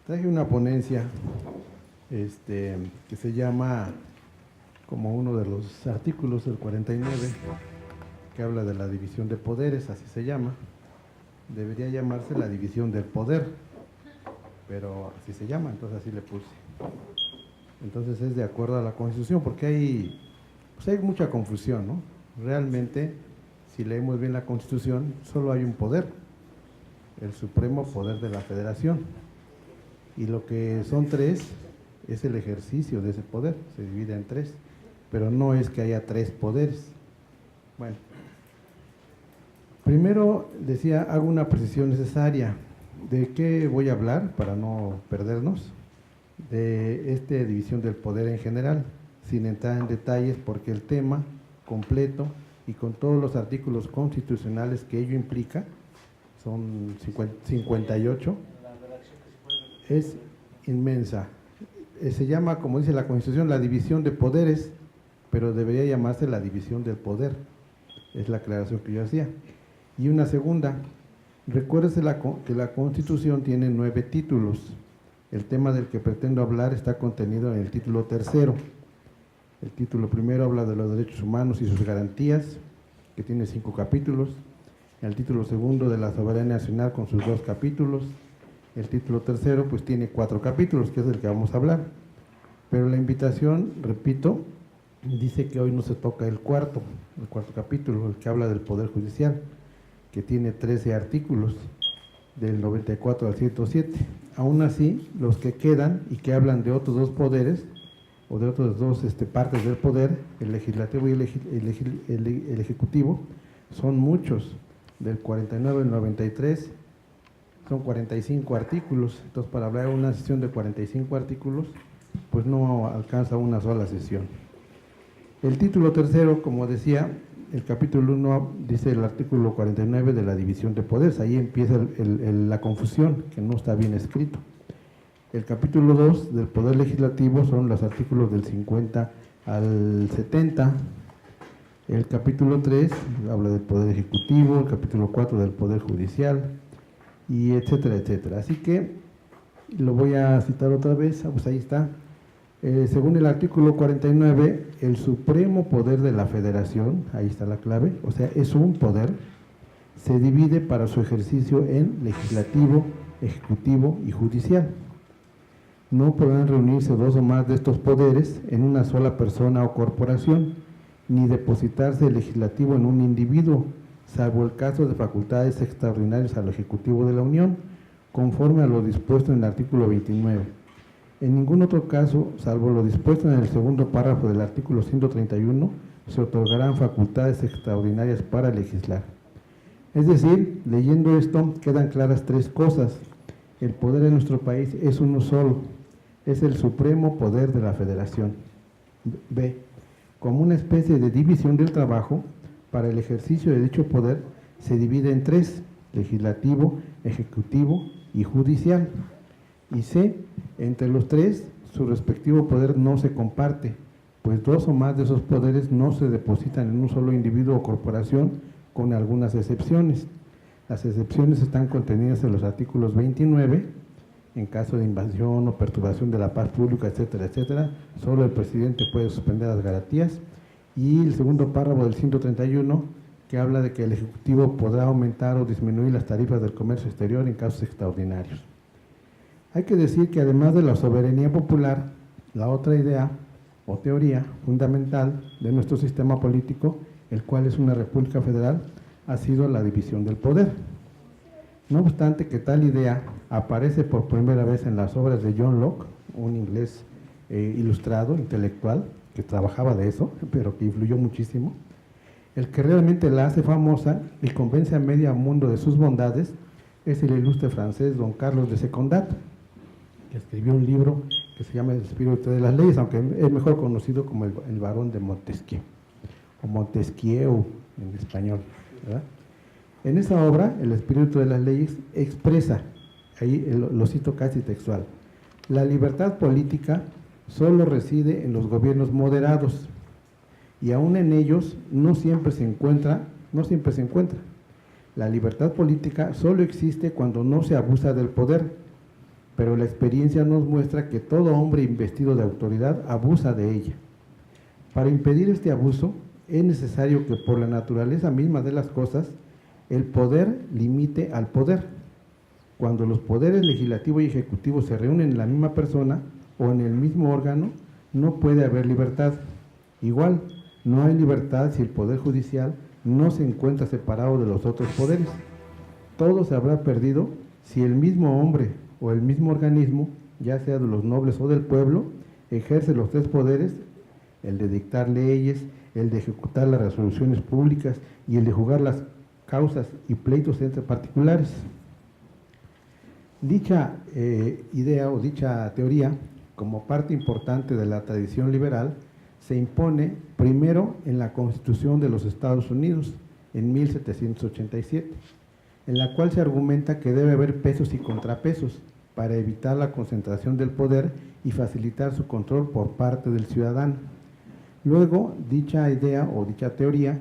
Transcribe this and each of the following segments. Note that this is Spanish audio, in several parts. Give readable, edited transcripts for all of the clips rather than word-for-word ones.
Traje una ponencia que se llama, como uno de los artículos del 49, que habla de la división de poderes, así se llama. Debería llamarse la división del poder, pero así se llama, entonces así le puse. Entonces es de acuerdo a la Constitución, porque hay mucha confusión, ¿no? Realmente, si leemos bien la Constitución, solo hay un poder, el supremo poder de la Federación. Y lo que son tres es el ejercicio de ese poder, se divide en tres, pero no es que haya tres poderes. Bueno, primero decía, hago una precisión necesaria. ¿De qué voy a hablar para no perdernos? De esta división del poder en general, sin entrar en detalles, porque el tema completo y con todos los artículos constitucionales que ello implica, son 58, es inmensa. Se llama, como dice la Constitución, la división de poderes, pero debería llamarse la división del poder. Es la aclaración que yo hacía. Y una segunda, recuérdese que la Constitución tiene 9 títulos. El tema del que pretendo hablar está contenido en el título tercero. El título primero habla de los derechos humanos y sus garantías, que tiene 5 capítulos. El título segundo de la soberanía nacional con sus 2 capítulos. El título tercero pues tiene 4 capítulos, que es el que vamos a hablar. Pero la invitación, repito, dice que hoy no se toca el cuarto capítulo, el que habla del Poder Judicial, que tiene 13 artículos, del 94 al 107. Aún así, los que quedan y que hablan de otros 2 poderes, o de otras 2 partes del poder, el legislativo y el ejecutivo, son muchos, del 49 al 93, son 45 artículos. Entonces, para hablar de una sesión de 45 artículos, pues no alcanza una sola sesión. El título tercero, como decía, el capítulo 1 dice el artículo 49 de la división de poderes. Ahí empieza la confusión, que no está bien escrito. El capítulo 2 del Poder Legislativo son los artículos del 50 al 70. El capítulo 3 habla del Poder Ejecutivo, el capítulo 4 del Poder Judicial, y etcétera, etcétera. Así que lo voy a citar otra vez, pues ahí está. Según el artículo 49, el supremo poder de la Federación, ahí está la clave, o sea, es un poder, se divide para su ejercicio en legislativo, ejecutivo y judicial. No podrán reunirse 2 o más de estos poderes en una sola persona o corporación, ni depositarse el legislativo en un individuo, salvo el caso de facultades extraordinarias al Ejecutivo de la Unión, conforme a lo dispuesto en el artículo 29. En ningún otro caso, salvo lo dispuesto en el segundo párrafo del artículo 131, se otorgarán facultades extraordinarias para legislar. Es decir, leyendo esto, quedan claras 3 cosas. El poder en nuestro país es uno solo, es el supremo poder de la Federación. B, como una especie de división del trabajo, para el ejercicio de dicho poder se divide en 3, legislativo, ejecutivo y judicial. Y C, entre los 3, su respectivo poder no se comparte, pues 2 o más de esos poderes no se depositan en un solo individuo o corporación, con algunas excepciones. Las excepciones están contenidas en los artículos 29, en caso de invasión o perturbación de la paz pública, etcétera, etcétera, solo el presidente puede suspender las garantías, y el segundo párrafo del 131, que habla de que el Ejecutivo podrá aumentar o disminuir las tarifas del comercio exterior en casos extraordinarios. Hay que decir que además de la soberanía popular, la otra idea o teoría fundamental de nuestro sistema político, el cual es una república federal, ha sido la división del poder. No obstante que tal idea aparece por primera vez en las obras de John Locke, un inglés ilustrado, intelectual, que trabajaba de eso, pero que influyó muchísimo, el que realmente la hace famosa y convence a medio mundo de sus bondades es el ilustre francés don Carlos de Secondat, que escribió un libro que se llama El espíritu de las leyes, aunque es mejor conocido como el barón de Montesquieu, o Montesquieu en español, ¿verdad? En esa obra, El espíritu de las leyes expresa, ahí lo cito casi textual, la libertad política solo reside en los gobiernos moderados, y aún en ellos no siempre se encuentra. La libertad política solo existe cuando no se abusa del poder, pero la experiencia nos muestra que todo hombre investido de autoridad abusa de ella. Para impedir este abuso, es necesario que por la naturaleza misma de las cosas, el poder limite al poder. Cuando los poderes legislativo y ejecutivo se reúnen en la misma persona o en el mismo órgano, no puede haber libertad. Igual, no hay libertad si el poder judicial no se encuentra separado de los otros poderes. Todo se habrá perdido si el mismo hombre o el mismo organismo, ya sea de los nobles o del pueblo, ejerce los tres poderes, el de dictar leyes, el de ejecutar las resoluciones públicas y el de juzgar las causas y pleitos entre particulares. Dicha idea o dicha teoría, como parte importante de la tradición liberal, se impone primero en la Constitución de los Estados Unidos, en 1787, en la cual se argumenta que debe haber pesos y contrapesos para evitar la concentración del poder y facilitar su control por parte del ciudadano. Luego, dicha idea o dicha teoría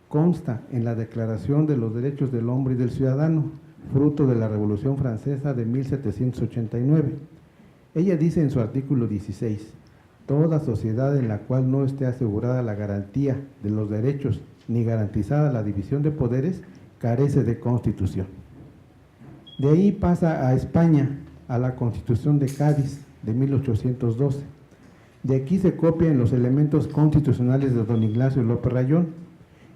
consta en la Declaración de los Derechos del Hombre y del Ciudadano, fruto de la Revolución Francesa de 1789. Ella dice en su artículo 16, toda sociedad en la cual no esté asegurada la garantía de los derechos ni garantizada la división de poderes, carece de constitución. De ahí pasa a España, a la Constitución de Cádiz de 1812. De aquí se copian los elementos constitucionales de don Ignacio López Rayón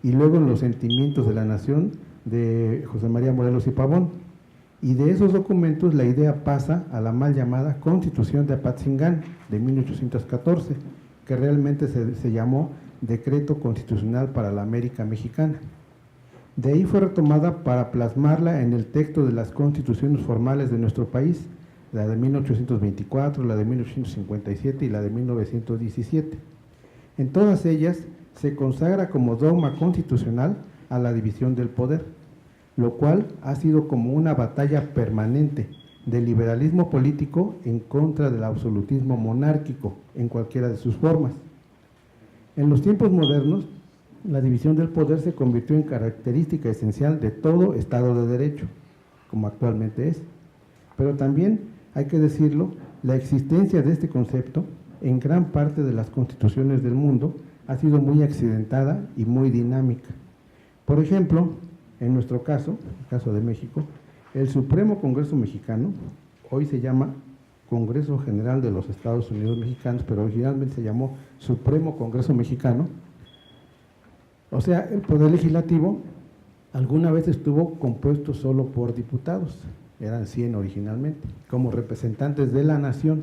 y luego en los sentimientos de la nación de José María Morelos y Pavón. Y de esos documentos la idea pasa a la mal llamada Constitución de Apatzingán de 1814, que realmente se llamó Decreto Constitucional para la América Mexicana. De ahí fue retomada para plasmarla en el texto de las constituciones formales de nuestro país, la de 1824, la de 1857 y la de 1917. En todas ellas se consagra como dogma constitucional a la división del poder, lo cual ha sido como una batalla permanente del liberalismo político en contra del absolutismo monárquico en cualquiera de sus formas. En los tiempos modernos, la división del poder se convirtió en característica esencial de todo Estado de Derecho, como actualmente es. Pero también, hay que decirlo, la existencia de este concepto en gran parte de las constituciones del mundo ha sido muy accidentada y muy dinámica. Por ejemplo, en nuestro caso, el caso de México, el Supremo Congreso Mexicano, hoy se llama Congreso General de los Estados Unidos Mexicanos, pero originalmente se llamó Supremo Congreso Mexicano. O sea, el Poder Legislativo alguna vez estuvo compuesto solo por diputados, eran 100 originalmente, como representantes de la nación.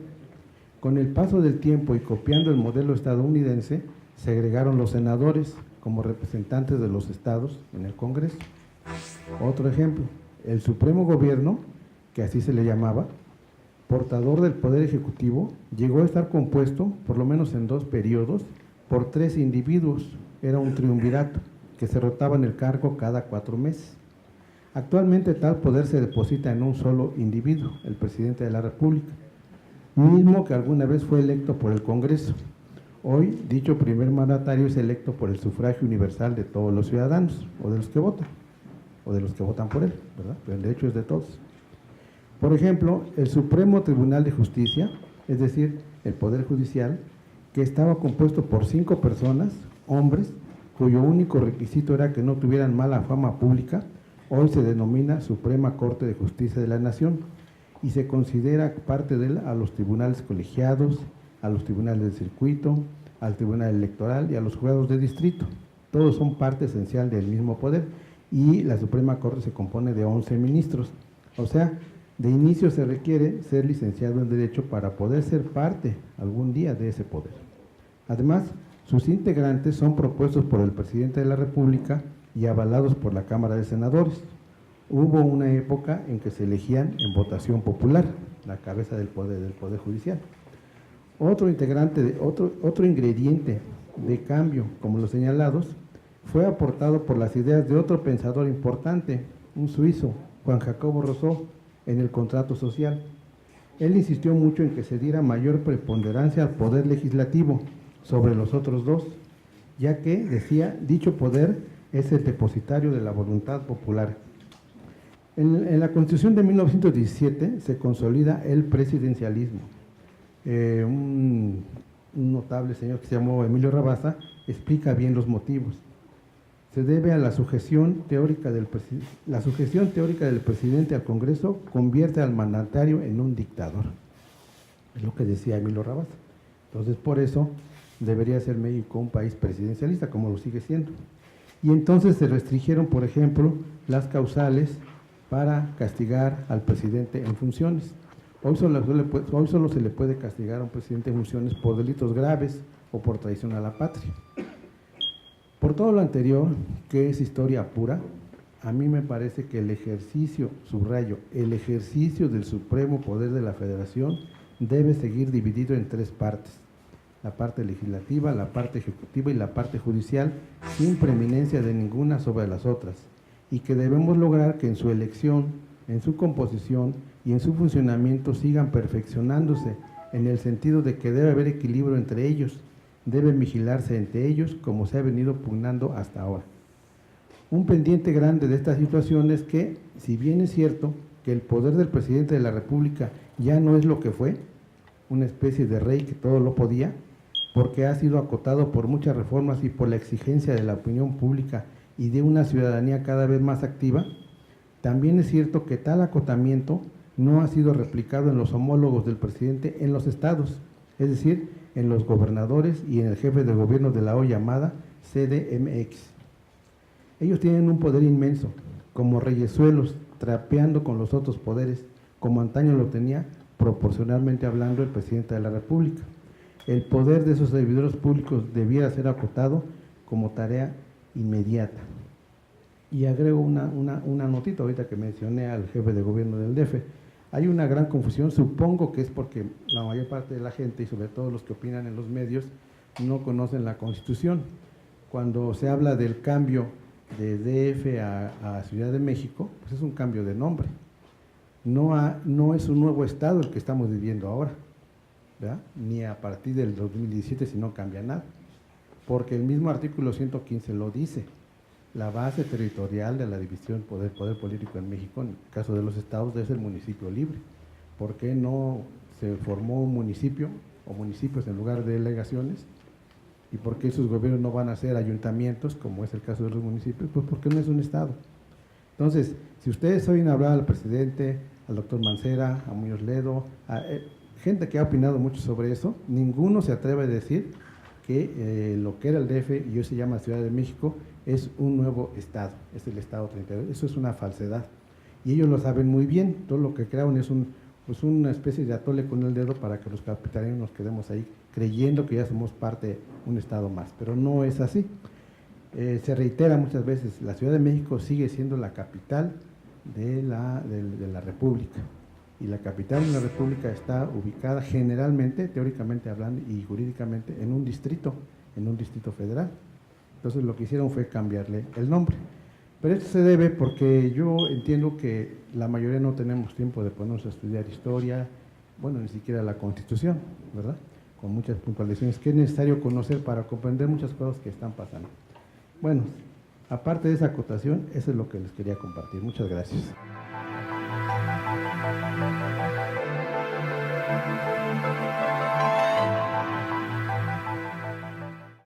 Con el paso del tiempo y copiando el modelo estadounidense, se agregaron los senadores como representantes de los estados en el Congreso. Otro ejemplo, el Supremo Gobierno, que así se le llamaba, portador del Poder Ejecutivo, llegó a estar compuesto, por lo menos en 2 periodos, por 3 individuos. Era un triunvirato que se rotaba en el cargo cada 4 meses. Actualmente tal poder se deposita en un solo individuo, el presidente de la República, mismo que alguna vez fue electo por el Congreso. Hoy, dicho primer mandatario es electo por el sufragio universal de todos los ciudadanos, o de los que votan, o de los que votan por él, ¿verdad? Pero el derecho es de todos. Por ejemplo, el Supremo Tribunal de Justicia, es decir, el Poder Judicial, que estaba compuesto por 5 personas, hombres, cuyo único requisito era que no tuvieran mala fama pública, hoy se denomina Suprema Corte de Justicia de la Nación y se considera parte de él a los tribunales colegiados, a los tribunales del circuito, al tribunal electoral y a los juzgados de distrito. Todos son parte esencial del mismo poder y la Suprema Corte se compone de 11 ministros. O sea, de inicio se requiere ser licenciado en Derecho para poder ser parte algún día de ese poder. Además, sus integrantes son propuestos por el presidente de la República y avalados por la Cámara de Senadores. Hubo una época en que se elegían en votación popular, la cabeza del Poder Judicial. Otro ingrediente de cambio, como los señalados, fue aportado por las ideas de otro pensador importante, un suizo, Juan Jacobo Rousseau, en el contrato social. Él insistió mucho en que se diera mayor preponderancia al poder legislativo sobre los otros dos, ya que, decía, dicho poder es el depositario de la voluntad popular. En la Constitución de 1917 se consolida el presidencialismo. Un notable señor que se llamó Emilio Rabasa explica bien los motivos. Se debe a la sujeción teórica del presidente al Congreso convierte al mandatario en un dictador. Es lo que decía Emilio Rabasa. Entonces, por eso debería ser México un país presidencialista, como lo sigue siendo. Y entonces se restringieron, por ejemplo, las causales para castigar al presidente en funciones. Hoy solo se le puede castigar a un presidente en funciones por delitos graves o por traición a la patria. Por todo lo anterior, que es historia pura, a mí me parece que el ejercicio, subrayo, el ejercicio del supremo poder de la Federación debe seguir dividido en tres partes: la parte legislativa, la parte ejecutiva y la parte judicial, sin preeminencia de ninguna sobre las otras, y que debemos lograr que en su elección, en su composición y en su funcionamiento sigan perfeccionándose, en el sentido de que debe haber equilibrio entre ellos, deben vigilarse entre ellos como se ha venido pugnando hasta ahora. Un pendiente grande de esta situación es que, si bien es cierto que el poder del presidente de la República ya no es lo que fue, una especie de rey que todo lo podía, porque ha sido acotado por muchas reformas y por la exigencia de la opinión pública y de una ciudadanía cada vez más activa, también es cierto que tal acotamiento no ha sido replicado en los homólogos del presidente en los estados, es decir, en los gobernadores y en el jefe de gobierno de la hoy llamada CDMX. Ellos tienen un poder inmenso, como reyesuelos, trapeando con los otros poderes, como antaño lo tenía, proporcionalmente hablando, el presidente de la República. El poder de esos servidores públicos debiera ser acotado como tarea inmediata. Y agrego una notita ahorita que mencioné al jefe de gobierno del DF. Hay una gran confusión, supongo que es porque la mayor parte de la gente, y sobre todo los que opinan en los medios, no conocen la Constitución. Cuando se habla del cambio de DF a Ciudad de México, pues es un cambio de nombre. No es un nuevo estado el que estamos viviendo ahora, ¿verdad? Ni a partir del 2017 si no cambia nada, porque el mismo artículo 115 lo dice. La base territorial de la división poder político en México, en el caso de los estados, es el municipio libre. ¿Por qué no se formó un municipio o municipios en lugar de delegaciones? ¿Y por qué sus gobiernos no van a ser ayuntamientos, como es el caso de los municipios? Pues porque no es un estado. Entonces, si ustedes oyen hablar al presidente, al doctor Mancera, a Muñoz Ledo, a gente que ha opinado mucho sobre eso, ninguno se atreve a decir que lo que era el DF y hoy se llama Ciudad de México es un nuevo estado, es el estado 32, eso es una falsedad. Y ellos lo saben muy bien, todo lo que crearon es una especie de atole con el dedo para que los capitalinos nos quedemos ahí creyendo que ya somos parte de un estado más, pero no es así. Se reitera muchas veces, la Ciudad de México sigue siendo la capital de la República, y la capital de la República está ubicada generalmente, teóricamente hablando y jurídicamente, en un distrito federal. Entonces lo que hicieron fue cambiarle el nombre. Pero esto se debe porque yo entiendo que la mayoría no tenemos tiempo de ponernos a estudiar historia, bueno, ni siquiera la Constitución, ¿verdad? Con muchas puntualizaciones que es necesario conocer para comprender muchas cosas que están pasando. Bueno, aparte de esa acotación, eso es lo que les quería compartir. Muchas gracias.